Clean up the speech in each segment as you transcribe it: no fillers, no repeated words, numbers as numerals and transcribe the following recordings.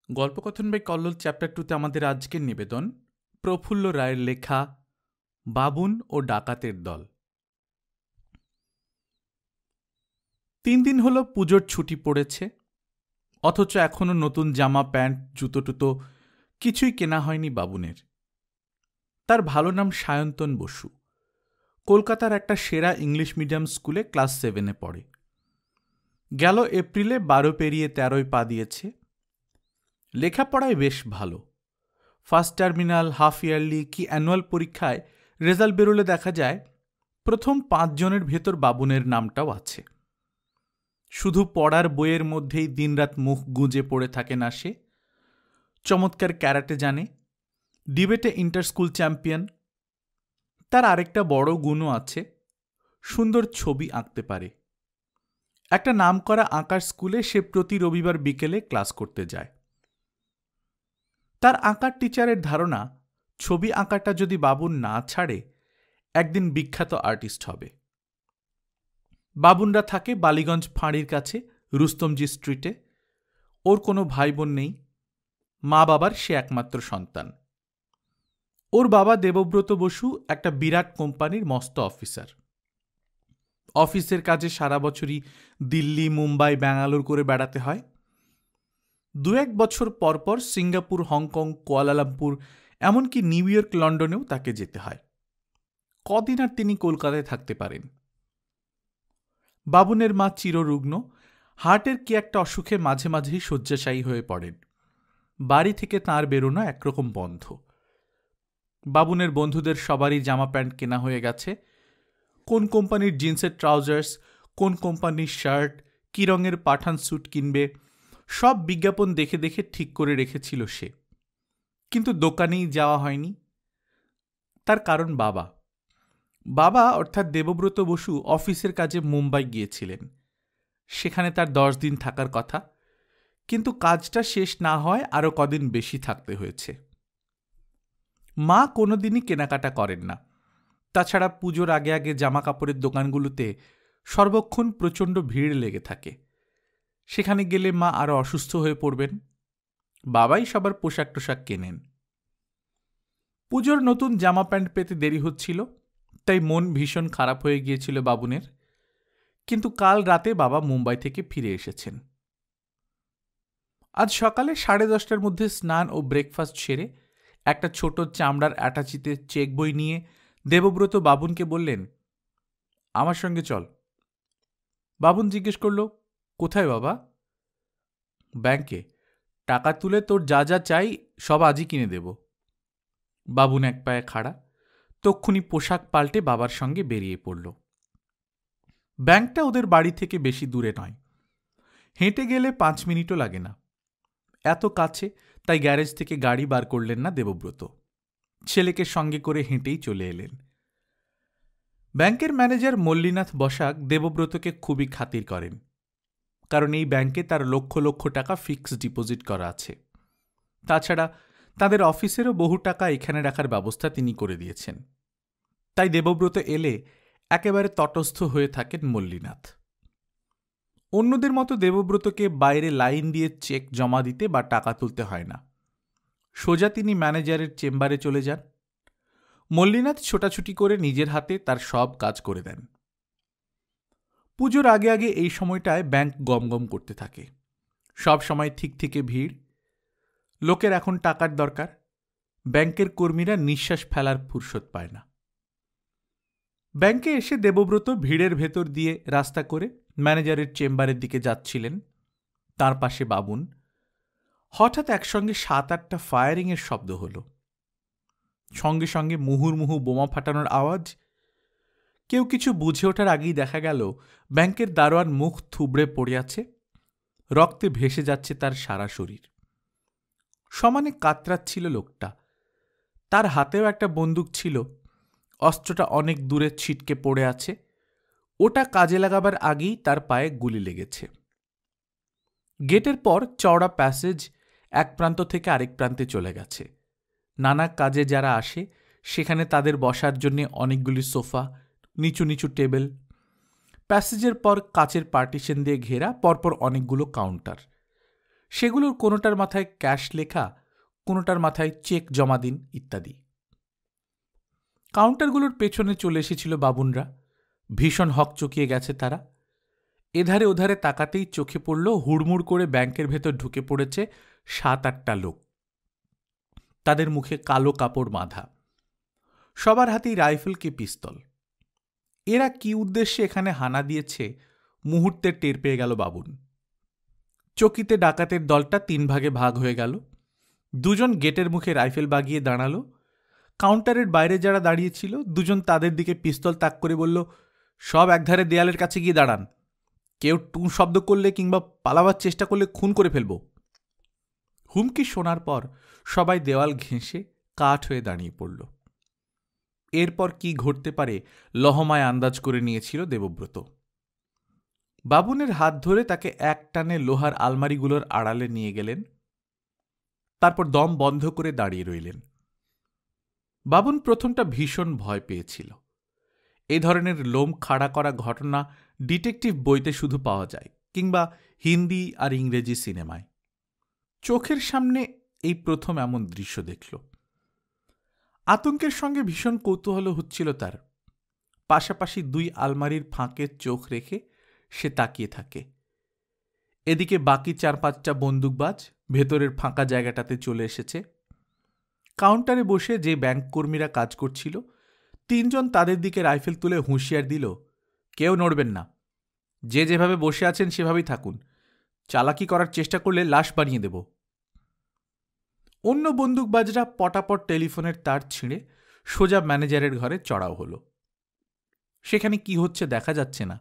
গল্পকথন by Kallol chapter 2তে আমাদের আজকের নিবেদন প্রফুল্ল রায়ের লেখা বাবুন ও ডাকাতের দল। 3 দিন হলো পুজোর ছুটি পড়েছে, অথচ এখনো নতুন জামা প্যান্ট জুতো টুতো কিছুই কেনা হয়নি বাবুনের। তার ভালো নাম সায়ন্তন বসু, কলকাতার একটা সেরা ইংলিশ মিডিয়াম স্কুলে ক্লাস 7-এ পড়ে। গেল এপ্রিলে 12 পেরিয়ে 13-য় পা দিয়েছে। লেখাপড়ায় বেশ ভালো। ফার্স্ট টার্মিনাল, হাফ ইয়ারলি কি অ্যানুয়াল পরীক্ষায় রেজাল্ট বেরোলে দেখা যায় প্রথম 5 জনের ভেতর বাবুনের নামটাও আছে। শুধু পড়ার বইয়ের মধ্যেই দিনরাত মুখ গুঁজে পড়ে থাকে না সে। চমৎকার ক্যারাটে জানে, ডিবেটে ইন্টার স্কুল চ্যাম্পিয়ন। তার আরেকটা বড় গুণও আছে, সুন্দর ছবি আঁকতে পারে। একটা নামকরা আঁকার স্কুলে সে প্রতি রবিবার বিকেলে ক্লাস করতে যায়। তার আঁকার টিচারের ধারণা, ছবি আঁকাটা যদি বাবুন না ছাড়ে একদিন বিখ্যাত আর্টিস্ট হবে। বাবুনরা থাকে বালিগঞ্জ ফাঁড়ির কাছে রুস্তমজি স্ট্রিটে। ওর কোনো ভাই বোন নেই, মা বাবার সে একমাত্র সন্তান। ওর বাবা দেবব্রত বসু একটা বিরাট কোম্পানির মস্ত অফিসার। অফিসের কাজে সারা বছরই দিল্লি, মুম্বাই, ব্যাঙ্গালোর করে বেড়াতে হয়। 2-1 বছর পরপর সিঙ্গাপুর, হংকং, কুয়ালালামপুর, এমনকি নিউ ইয়র্ক, লন্ডনেও তাকে যেতে হয়। কদিন আর তিনি কলকাতায় থাকতে পারেন। বাবুনের মা চিররুগ্ন, হার্টের কি একটা অসুখে মাঝে মাঝেই শয্যাশায়ী হয়ে পড়েন। বাড়ি থেকে তাঁর বেরোনো একরকম বন্ধ। বাবুনের বন্ধুদের সবারই জামা প্যান্ট কেনা হয়ে গেছে। কোন কোম্পানির জিন্সের ট্রাউজার্স, কোন কোম্পানির শার্ট, কী রঙের পাঠান স্যুট কিনবে, সব বিজ্ঞাপন দেখে দেখে ঠিক করে রেখেছিল সে। কিন্তু দোকানেই যাওয়া হয়নি। তার কারণ বাবা অর্থাৎ দেবব্রত বসু অফিসের কাজে মুম্বাই গিয়েছিলেন। সেখানে তার 10 দিন থাকার কথা, কিন্তু কাজটা শেষ না হয় আরও কদিন বেশি থাকতে হয়েছে। মা কোনোদিনই কেনাকাটা করেন না। তাছাড়া পুজোর আগে আগে জামা কাপড়ের দোকানগুলোতে সর্বক্ষণ প্রচণ্ড ভিড় লেগে থাকে। সেখানে গেলে মা আরও অসুস্থ হয়ে পড়বেন। বাবাই সবার পোশাক টোশাক কেনেন। পুজোর নতুন জামা প্যান্ট পেতে দেরি হচ্ছিল, তাই মন ভীষণ খারাপ হয়ে গিয়েছিল বাবুনের। কিন্তু কাল রাতে বাবা মুম্বাই থেকে ফিরে এসেছেন। আজ সকালে 10:30টার মধ্যে স্নান ও ব্রেকফাস্ট সেরে একটা ছোট চামড়ার অ্যাটাচিতে চেক বই নিয়ে দেবব্রত বাবুনকে বললেন, আমার সঙ্গে চল। বাবুন জিজ্ঞেস করল, কোথায় বাবা? ব্যাংকে। টাকা তুলে তোর যা যা চাই সব আজই কিনে দেব। বাবুন এক পায়ে খাড়া, তক্ষুনি পোশাক পাল্টে বাবার সঙ্গে বেরিয়ে পড়ল। ব্যাংকটা ওদের বাড়ি থেকে বেশি দূরে নয়, হেঁটে গেলে 5 মিনিটও লাগে না। এত কাছে, তাই গ্যারেজ থেকে গাড়ি বার করলেন না দেবব্রত। ছেলেকে সঙ্গে করে হেঁটেই চলে এলেন। ব্যাংকের ম্যানেজার মল্লিনাথ বসাক দেবব্রতকে খুবই খাতির করেন, কারণ এই ব্যাংকে তার লক্ষ লক্ষ টাকা ফিক্সড ডিপোজিট করা আছে। তাছাড়া তাদের অফিসেরও বহু টাকা এখানে রাখার ব্যবস্থা তিনি করে দিয়েছেন। তাই দেবব্রত এলে একেবারে তটস্থ হয়ে থাকেন মল্লিনাথ। অন্যদের মতো দেবব্রতকে বাইরে লাইন দিয়ে চেক জমা দিতে বা টাকা তুলতে হয় না। সোজা তিনি ম্যানেজারের চেম্বারে চলে যান। মল্লিনাথ ছোটাছুটি করে নিজের হাতে তার সব কাজ করে দেন। পুজোর আগে আগে এই সময়টায় ব্যাংক গমগম করতে থাকে। সব সময় ঠিক থেকে ভিড়। লোকের এখন টাকার দরকার। ব্যাংকের কর্মীরা নিঃশ্বাস ফেলার ফুরসত পায় না। ব্যাংকে এসে দেবব্রত ভিড়ের ভেতর দিয়ে রাস্তা করে ম্যানেজারের চেম্বারের দিকে যাচ্ছিলেন। তার পাশে বাবুন। হঠাৎ একসঙ্গে 7-8টা ফায়ারিংয়ের শব্দ হলো। সঙ্গে সঙ্গে মুহুর্মুহু বোমা ফাটানোর আওয়াজ। কেউ কিছু বুঝে ওঠার আগেই দেখা গেল ব্যাংকের দারোয়ান মুখ থুবড়ে পড়ে আছে। রক্তে ভেসে যাচ্ছে তার সারা শরীর। সমানে কাতরাচ্ছিল লোকটা। তার হাতেও একটা বন্দুক ছিল। অস্ত্রটা অনেক দূরে ছিটকে পড়ে আছে। ওটা কাজে লাগাবার আগেই তার পায়ে গুলি লেগেছে। গেটের পর চওড়া প্যাসেজ এক প্রান্ত থেকে আরেক প্রান্তে চলে গেছে। নানা কাজে যারা আসে সেখানে তাদের বসার জন্য অনেকগুলি সোফা, নিচু নিচু টেবিল। প্যাসেজের পর কাচের পার্টিশন দিয়ে ঘেরা পরপর অনেকগুলো কাউন্টার। সেগুলোর কোনোটার মাথায় ক্যাশ লেখা, কোনোটার মাথায় চেক জমা দিন ইত্যাদি। কাউন্টারগুলোর পেছনে চলে এসেছিল বাবুনরা। ভীষণ হকচকিয়ে গেছে তারা। এধারে ওধারে তাকাতেই চোখে পড়ল হুড়মুড় করে ব্যাংকের ভেতর ঢুকে পড়েছে 7-8টা লোক। তাদের মুখে কালো কাপড় বাঁধা, সবার হাতেই রাইফেল কি পিস্তল। এরা কি উদ্দেশ্যে এখানে হানা দিয়েছে মুহূর্তে টের পেয়ে গেল বাবুন। চকিতে ডাকাতের দলটা 3 ভাগে ভাগ হয়ে গেল। 2 জন গেটের মুখে রাইফেল বাগিয়ে দাঁড়ালো। কাউন্টারের বাইরে যারা দাঁড়িয়েছিল 2 জন তাদের দিকে পিস্তল তাক করে বলল, সব একধারে দেয়ালের কাছে গিয়ে দাঁড়ান। কেউ টু শব্দ করলে কিংবা পালাবার চেষ্টা করলে খুন করে ফেলব। হুমকি শোনার পর সবাই দেওয়াল ঘেঁষে কাঠ হয়ে দাঁড়িয়ে পড়ল। এরপর কি ঘটতে পারে লহমায় আন্দাজ করে নিয়েছিল দেবব্রত। বাবুনের হাত ধরে তাকে এক টানে লোহার আলমারিগুলোর আড়ালে নিয়ে গেলেন। তারপর দম বন্ধ করে দাঁড়িয়ে রইলেন। বাবুন প্রথমটা ভীষণ ভয় পেয়েছিল। এই ধরনের লোম খাড়া করা ঘটনা ডিটেকটিভ বইতে শুধু পাওয়া যায়, কিংবা হিন্দি আর ইংরেজি সিনেমায়। চোখের সামনে এই প্রথম এমন দৃশ্য দেখল। আতঙ্কের সঙ্গে ভীষণ কৌতূহল হচ্ছিল তার। পাশাপাশি 2 আলমারির ফাঁকে চোখ রেখে সে তাকিয়ে থাকে। এদিকে বাকি 4-5টা বন্দুকবাজ ভেতরের ফাঁকা জায়গাটাতে চলে এসেছে। কাউন্টারে বসে যে ব্যাংক কর্মীরা কাজ করছিল 3 জন তাদের দিকে রাইফেল তুলে হুঁশিয়ার দিল, কেউ নড়বেন না, যে যেভাবে বসে আছেন সেভাবেই থাকুন, চালাকি করার চেষ্টা করলে লাশ বানিয়ে দেব। অন্য বন্দুকবাজরা পটাপট টেলিফোনের তার ছিঁড়ে সোজা ম্যানেজারের ঘরে চড়াও হলো। সেখানে কি হচ্ছে দেখা যাচ্ছে না,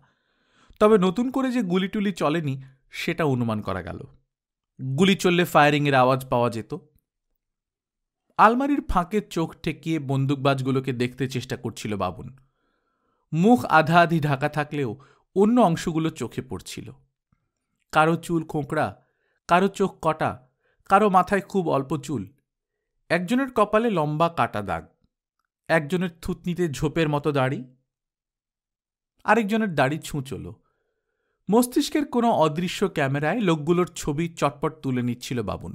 তবে নতুন করে যে গুলিটুলি চলেনি সেটা অনুমান করা গেল। গুলি চললে ফায়ারিংয়ের আওয়াজ পাওয়া যেত। আলমারির ফাঁকে চোখ ঠেকিয়ে বন্দুকবাজগুলোকে দেখতে চেষ্টা করছিল বাবুন। মুখ আধা আধি ঢাকা থাকলেও অন্য অংশগুলো চোখে পড়ছিল। কারো চুল খোঁকড়া, কারো চোখ কটা, কারো মাথায় খুব অল্প চুল। একজনের কপালে লম্বা কাটা দাগ, একজনের থুতনিতে ঝোপের মতো দাড়ি, আরেকজনের দাড়ি ছুঁচলো। মস্তিষ্কের কোনো অদৃশ্য ক্যামেরায় লোকগুলোর ছবি চটপট তুলে নিচ্ছিল বাবুন।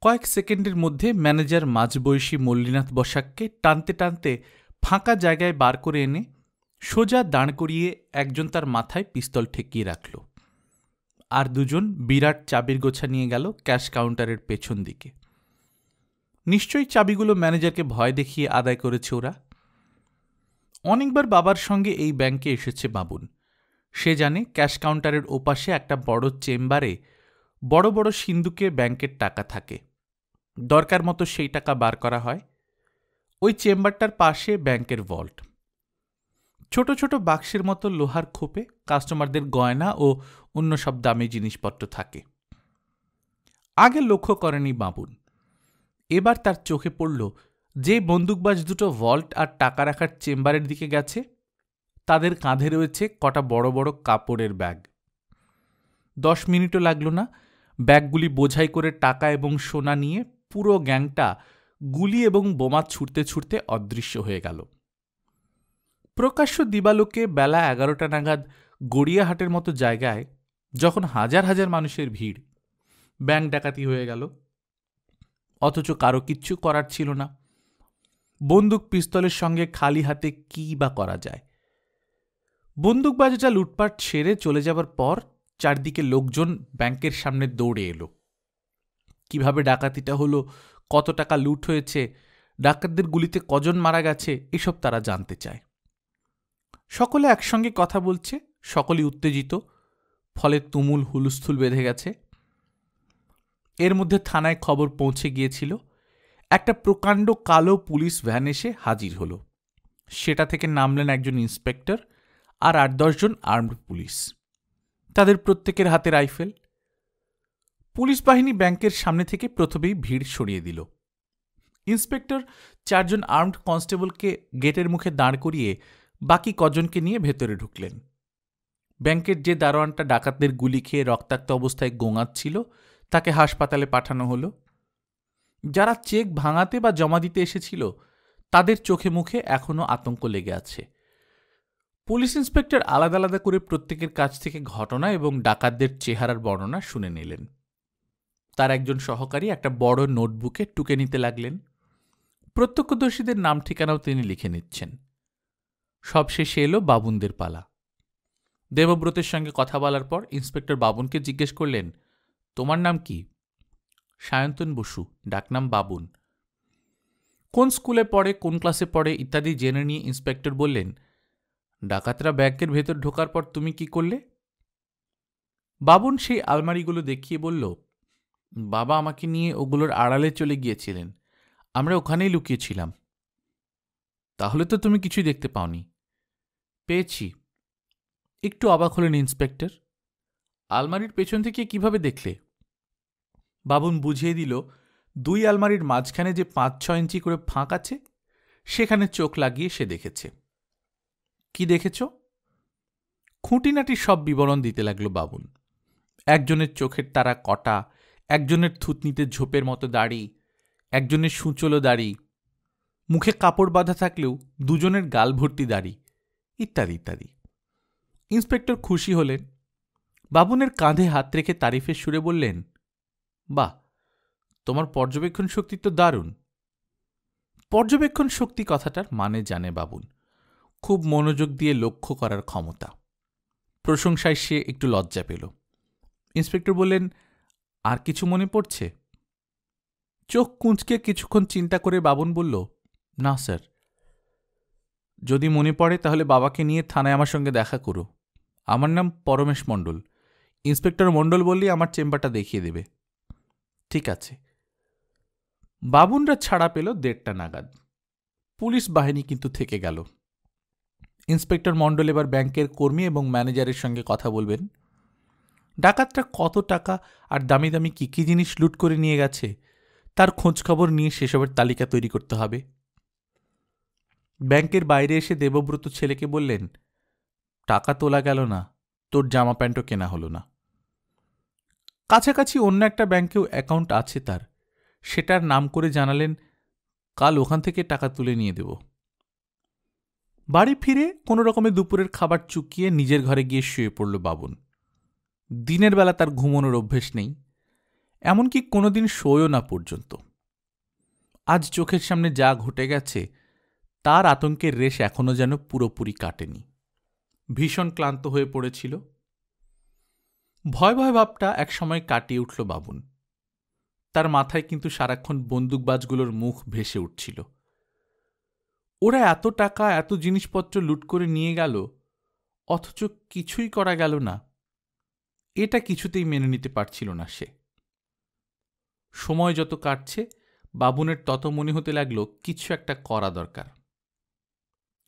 কয়েক সেকেন্ডের মধ্যে ম্যানেজার মাঝবয়সী মল্লিনাথ বসাককে টানতে টানতে ফাঁকা জায়গায় বার করে এনে সোজা দাঁড় করিয়ে একজন তার মাথায় পিস্তল ঠেকিয়ে রাখল। আর 2 জন বিরাট চাবির গোছা নিয়ে গেল ক্যাশ কাউন্টারের পেছন দিকে। নিশ্চয়ই চাবিগুলো ম্যানেজারকে ভয় দেখিয়ে আদায় করেছে ওরা। অনেকবার বাবার সঙ্গে এই ব্যাংকে এসেছে বাবুন। সে জানে ক্যাশ কাউন্টারের ওপাশে একটা বড় চেম্বারে বড় বড় সিন্দুকে ব্যাংকের টাকা থাকে। দরকার মতো সেই টাকা বার করা হয়। ওই চেম্বারটার পাশে ব্যাংকের ভল্ট। ছোট ছোট বাক্সের মতো লোহার খোপে কাস্টমারদের গয়না ও অন্য সব দামি জিনিসপত্র থাকে। আগে লক্ষ্য করেনি বাবুন। এবার তার চোখে পড়ল যে বন্দুকবাজ দুটো ভল্ট আর টাকা রাখার চেম্বারের দিকে গেছে তাদের কাঁধে রয়েছে কটা বড় বড় কাপড়ের ব্যাগ। 10 মিনিটও লাগল না, ব্যাগগুলি বোঝাই করে টাকা এবং সোনা নিয়ে পুরো গ্যাংটা গুলি এবং বোমা ছুটতে ছুটতে অদৃশ্য হয়ে গেল। প্রকাশ্য দিবালোকে বেলা 11টা নাগাদ গড়িয়াহাটের মতো জায়গায় যখন হাজার হাজার মানুষের ভিড়, ব্যাংক ডাকাতি হয়ে গেল। অথচ কারো কিচ্ছু করার ছিল না। বন্দুক পিস্তলের সঙ্গে খালি হাতে কি বা করা যায়? বন্দুকবাজটা লুটপাট ছেড়ে চলে যাবার পর চারদিকে লোকজন ব্যাংকের সামনে দৌড়ে এলো। কিভাবে ডাকাতিটা হলো, কত টাকা লুট হয়েছে, ডাকাতদের গুলিতে কজন মারা গেছে, এসব তারা জানতে চায়। সকলে একসঙ্গে কথা বলছে, সকলেই উত্তেজিত, ফলে তুমুল হুলস্থুল বেঁধে গেছে। এর মধ্যে থানায় খবর পৌঁছে গিয়েছিল। একটা প্রকাণ্ড কালো পুলিশ ভ্যান এসে হাজির হলো। সেটা থেকে নামলেন একজন ইন্সপেক্টর আর 8-10 জন আর্মড পুলিশ। তাদের প্রত্যেকের হাতে রাইফেল। পুলিশ বাহিনী ব্যাংকের সামনে থেকে প্রথমেই ভিড় সরিয়ে দিল। ইন্সপেক্টর 4 জন আর্মড কনস্টেবলকে গেটের মুখে দাঁড় করিয়ে বাকি কজনকে নিয়ে ভেতরে ঢুকলেন। ব্যাংকের যে দারোয়ানটা ডাকাতদের গুলি খেয়ে রক্তাক্ত অবস্থায় গোঙাচ্ছিল তাকে হাসপাতালে পাঠানো হলো। যারা চেক ভাঙাতে বা জমা দিতে এসেছিল তাদের চোখে মুখে এখনো আতঙ্ক লেগে আছে। পুলিশ ইন্সপেক্টর আলাদা আলাদা করে প্রত্যেকের কাছ থেকে ঘটনা এবং ডাকাতদের চেহারার বর্ণনা শুনে নিলেন। তার একজন সহকারী একটা বড় নোটবুকে টুকে নিতে লাগলেন। প্রত্যক্ষদর্শীদের নাম ঠিকানাও তিনি লিখে নিচ্ছেন। সবশেষে এলো বাবুনদের পালা। দেবব্রতের সঙ্গে কথা বলার পর ইন্সপেক্টর বাবুনকে জিজ্ঞেস করলেন, তোমার নাম কি? সায়ন্তন বসু, ডাকনাম বাবুন। কোন স্কুলে পড়ে, কোন ক্লাসে পড়ে ইত্যাদি জেনে নিয়ে ইন্সপেক্টর বললেন, ডাকাতরা ব্যাংকের ভেতর ঢোকার পর তুমি কি করলে? বাবুন সেই আলমারিগুলো দেখিয়ে বলল, বাবা আমাকে নিয়ে ওগুলোর আড়ালে চলে গিয়েছিলেন, আমরা ওখানেই লুকিয়েছিলাম। তাহলে তো তুমি কিছুই দেখতে পাওনি। পেয়েছি। একটু অবাক হলেন ইন্সপেক্টর। আলমারির পেছন থেকে কিভাবে দেখলে? বাবুন বুঝিয়ে দিল, দুই আলমারির মাঝখানে যে 5-6 ইঞ্চি করে ফাঁক আছে, সেখানে চোখ লাগিয়ে সে দেখেছে। কি দেখেছ? খুঁটিনাটি সব বিবরণ দিতে লাগলো বাবুন। একজনের চোখের তারা কটা, একজনের থুতনিতে ঝোপের মতো দাড়ি, একজনের সূচলো দাড়ি, মুখে কাপড় বাঁধা থাকলেও দুজনের গাল ভর্তি দাড়ি, ইত্যাদি ইত্যাদি। ইন্সপেক্টর খুশি হলেন। বাবুনের কাঁধে হাত রেখে তারিফের সুরে বললেন, বাহ, তোমার পর্যবেক্ষণ শক্তি তো দারুণ। পর্যবেক্ষণ শক্তি কথাটার মানে জানে বাবুন। খুব মনোযোগ দিয়ে লক্ষ্য করার ক্ষমতা। প্রশংসায় সে একটু লজ্জা পেল। ইন্সপেক্টর বললেন, আর কিছু মনে পড়ছে? চোখ কুঁচকে কিছুক্ষণ চিন্তা করে বাবুন বলল, না স্যার। যদি মনে পড়ে তাহলে বাবাকে নিয়ে থানায় আমার সঙ্গে দেখা করো। আমার নাম পরমেশ মণ্ডল। ইন্সপেক্টর মণ্ডল বললেই আমার চেম্বারটা দেখিয়ে দেবে। ঠিক আছে। বাবুনরা ছাড়া পেল 1:30 নাগাদ। পুলিশ বাহিনী কিন্তু থেকে গেল। ইন্সপেক্টর মণ্ডল এবার ব্যাংকের কর্মী এবং ম্যানেজারের সঙ্গে কথা বলবেন। ডাকাতরা কত টাকা আর দামি দামি কী কী জিনিস লুট করে নিয়ে গেছে তার খোঁজখবর নিয়ে সেসবের তালিকা তৈরি করতে হবে। ব্যাংকের বাইরে এসে দেবব্রত ছেলেকে বললেন, টাকা তোলা গেল না, তোর জামা প্যান্টও কেনা হলো না। কাছাকাছি অন্য একটা ব্যাংকেও অ্যাকাউন্ট আছে তার, সেটার নাম করে জানালেন, কাল ওখান থেকে টাকা তুলে নিয়ে দেব। বাড়ি ফিরে কোনো রকমে দুপুরের খাবার চুকিয়ে নিজের ঘরে গিয়ে শুয়ে পড়ল বাবুন। দিনের বেলা তার ঘুমানোর অভ্যেস নেই, এমনকি কোনোদিন শোয়ও না পর্যন্ত। আজ চোখের সামনে যা ঘটে গেছে তার আতঙ্কের রেশ এখনও যেন পুরোপুরি কাটেনি। ভীষণ ক্লান্ত হয়ে পড়েছিল। ভয় ভয় ভাবটা একসময় কাটিয়ে উঠল বাবুন। তার মাথায় কিন্তু সারাক্ষণ বন্দুকবাজগুলোর মুখ ভেসে উঠছিল। ওরা এত টাকা, এত জিনিসপত্র লুট করে নিয়ে গেল, অথচ কিছুই করা গেল না। এটা কিছুতেই মেনে নিতে পারছিল না সে। সময় যত কাটছে বাবুনের তত মনে হতে লাগল কিছু একটা করা দরকার।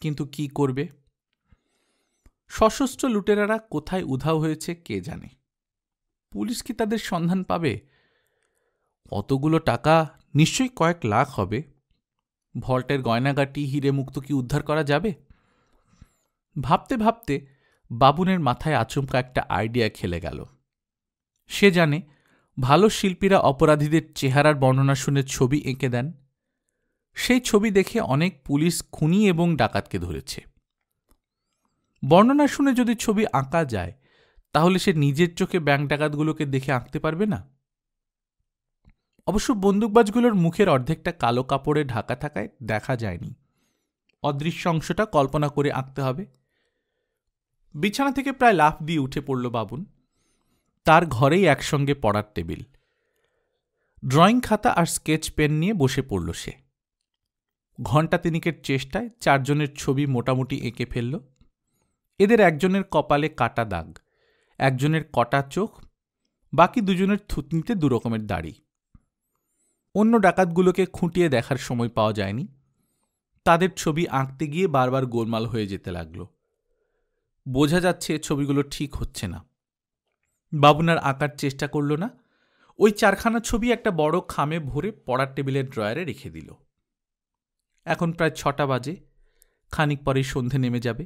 কিন্তু কি করবে? সশস্ত্র লুটেরারা কোথায় উধাও হয়েছে কে জানে। পুলিশ কি তাদের সন্ধান পাবে? অতগুলো টাকা নিশ্চয়ই কয়েক লাখ হবে। ভল্টের গয়নাগাটি, হিরে মুক্ত কি উদ্ধার করা যাবে? ভাবতে ভাবতে বাবুনের মাথায় আচমকা একটা আইডিয়া খেলে গেল। সে জানে ভালো শিল্পীরা অপরাধীদের চেহারার বর্ণনা শুনে ছবি এঁকে দেন। সেই ছবি দেখে অনেক পুলিশ খুনি এবং ডাকাতকে ধরেছে। বর্ণনা শুনে যদি ছবি আঁকা যায়, তাহলে সে নিজের চোখে ব্যাংক ডাকাতগুলোকে দেখে আঁকতে পারবে না। অবশ্য বন্দুকবাজগুলোর মুখের অর্ধেকটা কালো কাপড়ে ঢাকা থাকায় দেখা যায়নি। অদৃশ্য অংশটা কল্পনা করে আঁকতে হবে। বিছানা থেকে প্রায় লাফ দিয়ে উঠে পড়ল বাবুন। তার ঘরেই একসঙ্গে পড়ার টেবিল, ড্রয়িং খাতা আর স্কেচ পেন নিয়ে বসে পড়ল সে। ঘণ্টা তিনিকের চেষ্টায় 4 জনের ছবি মোটামুটি এঁকে ফেলল। এদের একজনের কপালে কাটা দাগ, একজনের কটা চোখ, বাকি 2 জনের থুতনিতে 2 রকমের দাড়ি। অন্য ডাকাতগুলোকে খুঁটিয়ে দেখার সময় পাওয়া যায়নি। তাদের ছবি আঁকতে গিয়ে বারবার গোলমাল হয়ে যেতে লাগল। বোঝা যাচ্ছে ছবিগুলো ঠিক হচ্ছে না। বাবুন আর আঁকার চেষ্টা করল না। ওই 4খানা ছবি একটা বড় খামে ভরে পড়ার টেবিলের ড্রয়ারে রেখে দিল। এখন প্রায় 6টা বাজে। খানিক পরেই সন্ধে নেমে যাবে।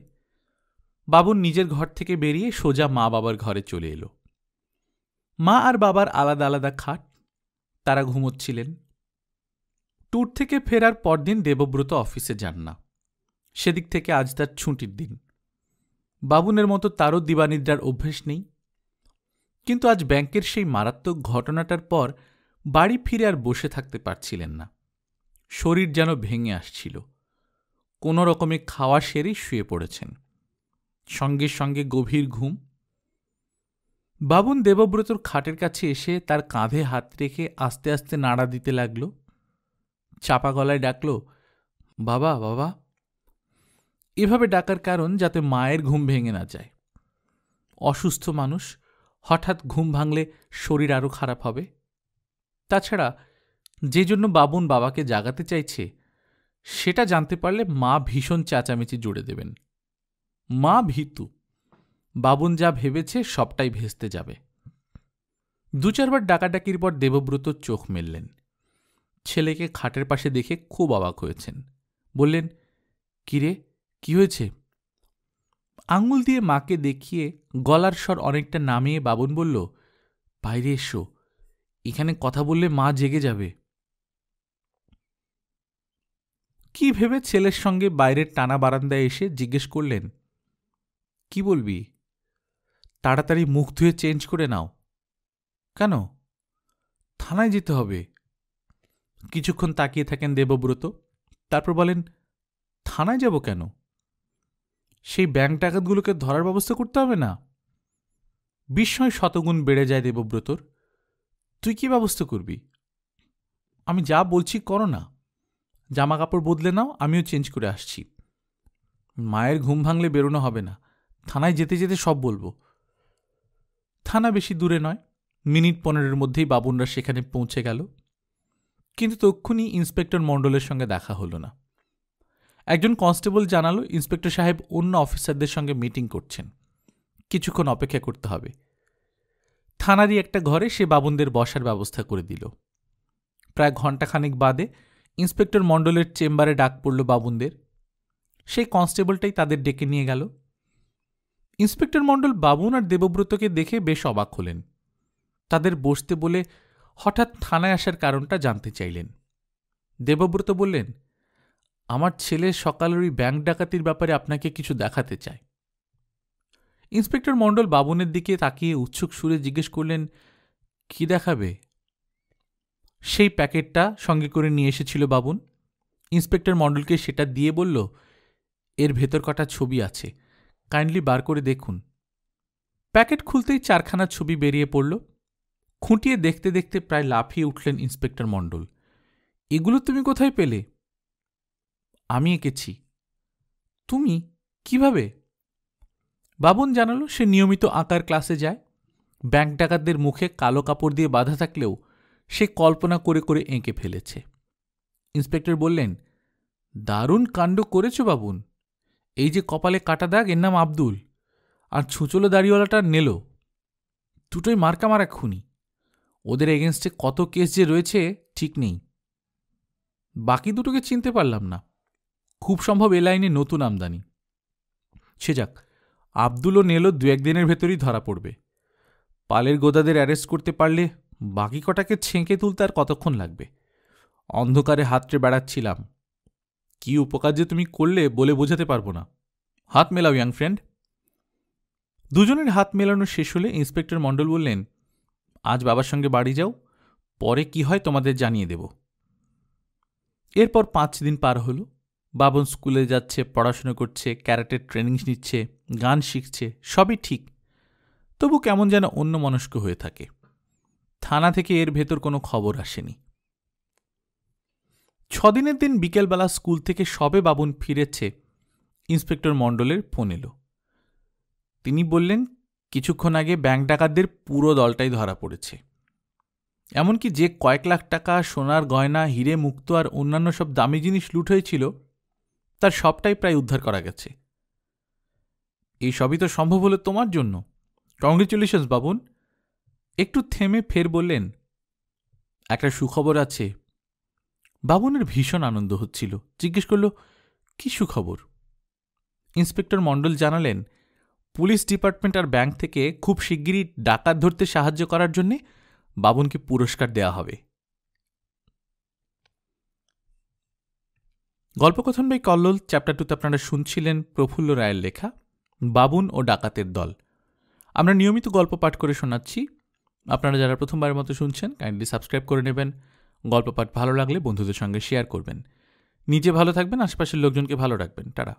বাবুন নিজের ঘর থেকে বেরিয়ে সোজা মা বাবার ঘরে চলে এলো। মা আর বাবার আলাদা আলাদা খাট, তারা ঘুমোচ্ছিলেন। ট্যুর থেকে ফেরার পরদিন দেবব্রত অফিসে যান না। সেদিক থেকে আজ তার ছুটির দিন। বাবুনের মতো তারও দিবানিদ্রার অভ্যেস নেই। কিন্তু আজ ব্যাংকের সেই মারাত্মক ঘটনাটার পর বাড়ি ফিরে আর বসে থাকতে পারছিলেন না। শরীর যেন ভেঙে আসছিল। কোনো রকমে খাওয়া সেরেই শুয়ে পড়েছেন। সঙ্গে সঙ্গে গভীর ঘুম। বাবুন দেবব্রতর খাটের কাছে এসে তার কাঁধে হাত রেখে আস্তে আস্তে নাড়া দিতে লাগল। চাপা গলায় ডাকল, বাবা বাবা। এভাবে ডাকার কারণ যাতে মায়ের ঘুম ভেঙে না যায়। অসুস্থ মানুষ, হঠাৎ ঘুম ভাঙলে শরীর আরও খারাপ হবে। তাছাড়া যে জন্য বাবুন বাবাকে জাগাতে চাইছে সেটা জানতে পারলে মা ভীষণ চেঁচামেচি জুড়ে দেবেন। মা ভীতু, বাবুন যা ভেবেছে সবটাই ভেস্তে যাবে। 2-4 বার ডাকাডাকির পর দেবব্রত চোখ মেললেন। ছেলেকে খাটের পাশে দেখে খুব অবাক হয়েছেন। বললেন, কিরে, কি হয়েছে? আঙুল দিয়ে মাকে দেখিয়ে গলার স্বর অনেকটা নামিয়ে বাবুন বলল, বাইরে এসো, এখানে কথা বললে মা জেগে যাবে। কি ভেবে ছেলের সঙ্গে বাইরের টানা বারান্দায় এসে জিজ্ঞেস করলেন, কি বলবি? তাড়াতাড়ি মুখ ধুয়ে চেঞ্জ করে নাও। কেন? থানায় যেতে হবে। কিছুক্ষণ তাকিয়ে থাকেন দেবব্রত, তারপর বলেন, থানায় যাব কেন? সেই ব্যাংক ডাকাতগুলোকে ধরার ব্যবস্থা করতে হবে না? বিস্ময় শতগুণ বেড়ে যায় দেবব্রতর। তুই কি ব্যবস্থা করবি? আমি যা বলছি করো না। জামা কাপড় বদলে নাও, আমিও চেঞ্জ করে আসছি। মায়ের ঘুম ভাঙলে বেরোনো হবে না। থানায় যেতে যেতে সব বলবো। থানা বেশি দূরে নয়, মিনিট 15-এর মধ্যেই বাবুনরা সেখানে পৌঁছে গেল। কিন্তু তক্ষুনি ইন্সপেক্টর মণ্ডলের সঙ্গে দেখা হলো না। একজন কনস্টেবল জানালো ইন্সপেক্টর সাহেব অন্য অফিসারদের সঙ্গে মিটিং করছেন, কিছুক্ষণ অপেক্ষা করতে হবে। থানারই একটা ঘরে সে বাবুনদের বসার ব্যবস্থা করে দিল। প্রায় ঘণ্টাখানেক বাদে ইন্সপেক্টর মণ্ডলের চেম্বারে ডাক পড়ল বাবুনদের। সেই কনস্টেবলটাই তাদের ডেকে নিয়ে গেল। ইন্সপেক্টর মণ্ডল বাবুন আর দেবব্রতকে দেখে বেশ অবাক হলেন। তাদের বসতে বলে হঠাৎ থানায় আসার কারণটা জানতে চাইলেন। দেবব্রত বললেন, আমার ছেলে সকালের ওই ব্যাংক ডাকাতির ব্যাপারে আপনাকে কিছু দেখাতে চায়। ইন্সপেক্টর মণ্ডল বাবুনের দিকে তাকিয়ে উৎসুক সুরে জিজ্ঞেস করলেন, কি দেখাবে? সেই প্যাকেটটা সঙ্গে করে নিয়ে এসেছিল বাবুন। ইন্সপেক্টর মণ্ডলকে সেটা দিয়ে বলল, এর ভেতর কটা ছবি আছে, কাইন্ডলি বার করে দেখুন। প্যাকেট খুলতেই 4খানা ছবি বেরিয়ে পড়ল। খুঁটিয়ে দেখতে দেখতে প্রায় লাফিয়ে উঠলেন ইন্সপেক্টর মণ্ডল। এগুলো তুমি কোথায় পেলে? আমি এঁকেছি। তুমি? কিভাবে? বাবুন জানালো সে নিয়মিত আঁকার ক্লাসে যায়। ব্যাংক ডাকাতদের মুখে কালো কাপড় দিয়ে বাঁধা থাকলেও সে কল্পনা করে করে এঁকে ফেলেছে। ইন্সপেক্টর বললেন, দারুণ কাণ্ড করেছ বাবুন। এই যে কপালে কাটা দাগ, এর নাম আব্দুল, আর ছুঁচলো দাড়িওয়ালাটা নেলো। দুটোই মার্কা মারা খুনি। ওদের এগেনস্টে কত কেস যে রয়েছে ঠিক নেই। বাকি দুটোকে চিনতে পারলাম না, খুব সম্ভব এ লাইনে নতুন আমদানি। সে যাক, আব্দুলও নেলো 2-1 দিনের ভেতরই ধরা পড়বে। পালের গোদাদের অ্যারেস্ট করতে পারলে বাকি কটাকে ছেঁকে তুলতে আর কতক্ষণ লাগবে? অন্ধকারে হাতড়ে বেড়াচ্ছিলাম। কি উপকার যে তুমি করলে বলে বোঝাতে পারবো না। হাত মেলাও ইয়াং ফ্রেন্ড। দুজনের হাত মেলানো শেষ হলে ইন্সপেক্টর মণ্ডল বললেন, আজ বাবার সঙ্গে বাড়ি যাও, পরে কি হয় তোমাদের জানিয়ে দেব। এরপর 5 দিন পার হলো। বাবন স্কুলে যাচ্ছে, পড়াশোনা করছে, ক্যারাটের ট্রেনিং নিচ্ছে, গান শিখছে, সবই ঠিক। তবু কেমন যেন অন্যমনস্ক হয়ে থাকে। থানা থেকে এর ভেতর কোনো খবর আসেনি। 6 দিনের দিন বিকেলবেলা স্কুল থেকে সবে বাবুন ফিরেছে, ইন্সপেক্টর মণ্ডলের ফোন এলো। তিনি বললেন, কিছুক্ষণ আগে ব্যাংক ডাকাতদের পুরো দলটাই ধরা পড়েছে। এমনকি যে কয়েক লাখ টাকা, সোনার গয়না, হিরে মুক্ত আর অন্যান্য সব দামি জিনিস লুট হয়েছিল তার সবটাই প্রায় উদ্ধার করা গেছে। এই সবই তো সম্ভব হলো তোমার জন্য। কংগ্রেচুলেশনস বাবুন। একটু থেমে ফের বললেন, একটা সুখবর আছে। বাবুনের ভীষণ আনন্দ হচ্ছিল। জিজ্ঞেস করল, কি সুখবর? ইন্সপেক্টর মণ্ডল জানালেন, পুলিশ ডিপার্টমেন্ট আর ব্যাংক থেকে খুব শিগগিরই ডাকাত ধরতে সাহায্য করার জন্যে বাবুনকে পুরস্কার দেয়া হবে। গল্পকথন বাই কল্লোল চ্যাপ্টার 2 আপনারা শুনছিলেন প্রফুল্ল রায়ের লেখা বাবুন ও ডাকাতের দল। আমরা নিয়মিত গল্প পাঠ করে শোনাচ্ছি। আপনারা যারা প্রথমবারের মতো শুনছেন কাইন্ডলি সাবস্ক্রাইব করে নেবেন। গল্প পাঠ ভালো লাগলে বন্ধুদের সঙ্গে শেয়ার করবেন। নিজে ভালো থাকবেন, আশপাশের লোকজনকে ভালো রাখবেন। টাটা।